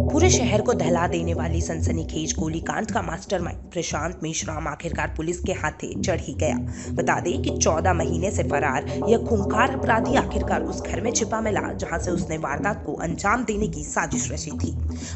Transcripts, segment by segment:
पूरे शहर को दहला देने वाली सनसनीखेज गोलीकांड का मास्टरमाइंड प्रशांत मेश्राम आखिरकार पुलिस के हाथे चढ़ ही गया। बता दें कि 14 महीने से फरार यह खूंखार अपराधी आखिरकार उस घर में छिपा मिला जहां से उसने वारदात को अंजाम देने की साजिश रची थी।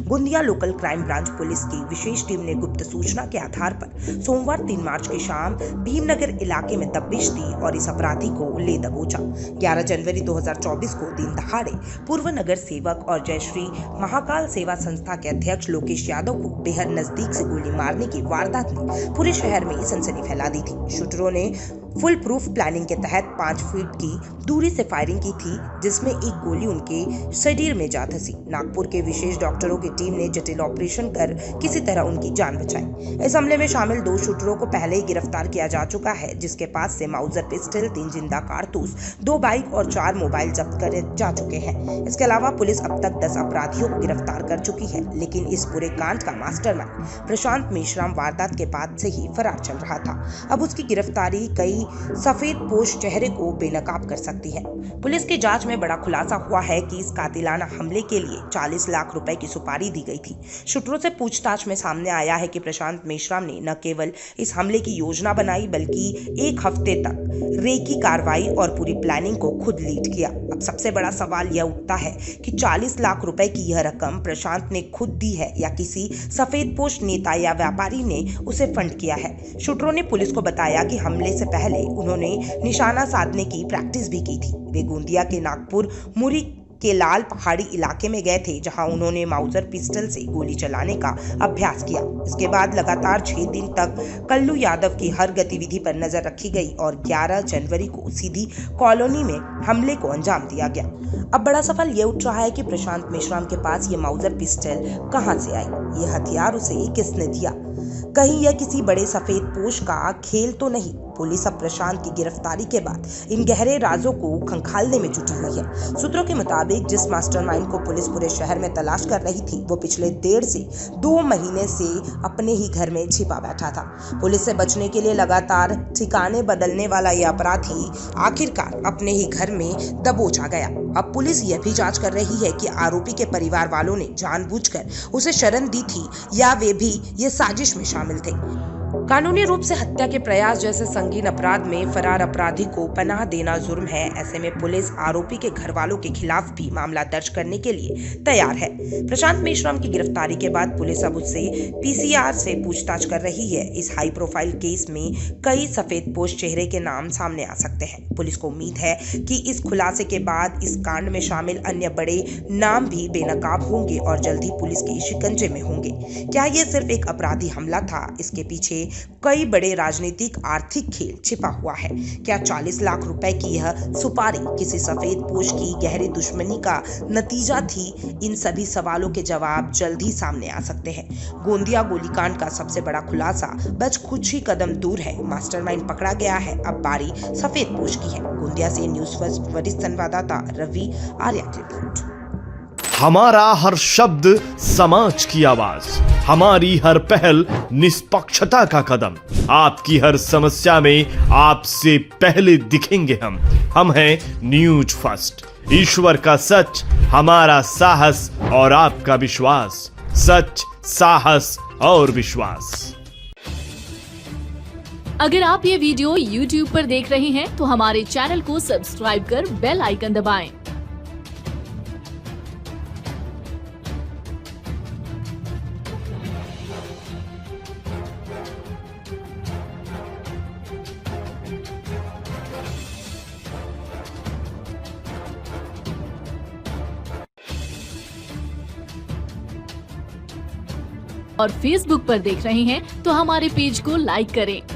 Gondia local crime branch police की विशेष टीम ने गुप्त सूचना के आधार पर सोमवार 3 मार्च की शाम भीमनगर इलाके में दबिश दी और इस अपराधी को ले दबोचा। 11 जनवरी 2024 को दिन दहाड़े पूर्व नगर सेवक और जयश्री महाकाल सेवा संस्था के अध्यक्ष लोकेश यादव को बेहद नजदीक से गोली मारने की वारदात ने पूरे शहर में सनसनी फैला दी थी। शूटरों ने फुल प्रूफ प्लानिंग के तहत 5 फीट की दूरी से फायरिंग की थी, जिसमें एक गोली उनके शरीर में जा धंसी। नागपुर के विशेष डॉक्टरों की टीम ने जटिल ऑपरेशन कर किसी तरह उनकी जान बचाई। इस हमले में शामिल 2 शूटरों को पहले ही गिरफ्तार किया जा चुका है, जिसके पास से माउजर पिस्टल, 3 जिंदा कारतूस, 2 बाइक और 4 मोबाइल जब्त करे जा चुके हैं। इसके अलावा पुलिस अब तक 10 अपराधियों को गिरफ्तार कर चुकी है, लेकिन इस पूरे कांड का मास्टरमाइंड प्रशांत मेश्राम वारदात के बाद से ही फरार चल रहा था। अब उसकी गिरफ्तारी कई सफेद पोश चेहरे को बेनकाब कर सकती है। पुलिस की जांच में बड़ा खुलासा हुआ है कि इस कातिलाना हमले के लिए 40 लाख रुपए की सुपारी दी गई थी। शूटरों से पूछताछ में सामने आया है कि प्रशांत मेश्राम ने न केवल इस हमले की योजना बनाई, बल्कि 1 हफ्ते तक रेकी कार्रवाई और पूरी प्लानिंग को खुद लीड किया। अब सबसे बड़ा सवाल यह उठता है कि 40 लाख रुपए की यह रकम प्रशांत ने खुद दी है या किसी सफेदपोश नेता या व्यापारी ने उसे फंड किया है। शूटरों ने पुलिस को बताया कि हमले से पहले उन्होंने निशाना साधने की प्रैक्टिस भी की थी। वे गोंदिया के नागपुर मुरी के लाल पहाड़ी इलाके में गए थे, जहां उन्होंने माउजर पिस्टल से गोली चलाने का अभ्यास किया। इसके बाद लगातार 6 दिन तक कल्लू यादव की हर गतिविधि पर नजर रखी गई और 11 जनवरी को सीधी कॉलोनी में हमले को अंजाम दिया गया। अब बड़ा सवाल ये उठ रहा है कि प्रशांत मेश्राम के पास ये माउजर पिस्टल कहां से आई? ये हथियार उसे किसने दिया? कहीं यह किसी बड़े सफेद पोश का खेल तो नहीं? पुलिस अब प्रशांत की गिरफ्तारी के बाद इन गहरे राजों को खंगालने में जुटी हुई है। सूत्रों के मुताबिक जिस मास्टरमाइंड को पुलिस पूरे शहर में तलाश कर रही थी, वो पिछले 1.5 से 2 महीने से अपने ही घर में छिपा बैठा था। पुलिस से बचने के लिए लगातार ठिकाने बदलने वाला ये अपराधी आखिरकार अपने ही घर में दबोचा गया। अब पुलिस यह भी जांच कर रही है कि आरोपी के परिवार वालों ने जानबूझकर उसे शरण दी थी या वे भी ये साजिश में शामिल थे। कानूनी रूप से हत्या के प्रयास जैसे संगीन अपराध में फरार अपराधी को पनाह देना जुर्म है। ऐसे में पुलिस आरोपी के घर वालों के खिलाफ भी मामला दर्ज करने के लिए तैयार है। प्रशांत मेश्राम की गिरफ्तारी के बाद पुलिस अब उससे पीसीआर से पूछताछ कर रही है। इस हाई प्रोफाइल केस में कई सफेदपोश चेहरे के नाम सामने आ सकते हैं। पुलिस को उम्मीद है कि इस खुलासे के बाद इस कांड में शामिल अन्य बड़े नाम भी बेनकाब होंगे और जल्द ही पुलिस के शिकंजे में होंगे। क्या ये सिर्फ एक अपराधी हमला था? इसके पीछे कई बड़े राजनीतिक आर्थिक खेल छिपा हुआ है। क्या 40 लाख रुपए की यह सुपारी किसी सफेद पोश की गहरी दुश्मनी का नतीजा थी? इन सभी सवालों के जवाब जल्द ही सामने आ सकते हैं। गोंदिया गोलीकांड का सबसे बड़ा खुलासा बस कुछ ही कदम दूर है। मास्टरमाइंड पकड़ा गया है, अब बारी सफेद पोश की है। गोंदिया से न्यूज़ फर्स्ट वरिष्ठ संवाददाता रवि आर्या की रिपोर्ट। हमारा हर शब्द समाज की आवाज, हमारी हर पहल निष्पक्षता का कदम। आपकी हर समस्या में आपसे पहले दिखेंगे हम हैं न्यूज फर्स्ट। ईश्वर का सच, हमारा साहस और आपका विश्वास। सच, साहस और विश्वास। अगर आप ये वीडियो YouTube पर देख रहे हैं तो हमारे चैनल को सब्सक्राइब कर बेल आइकन दबाएं। और Facebook पर देख रहे हैं तो हमारे पेज को लाइक करें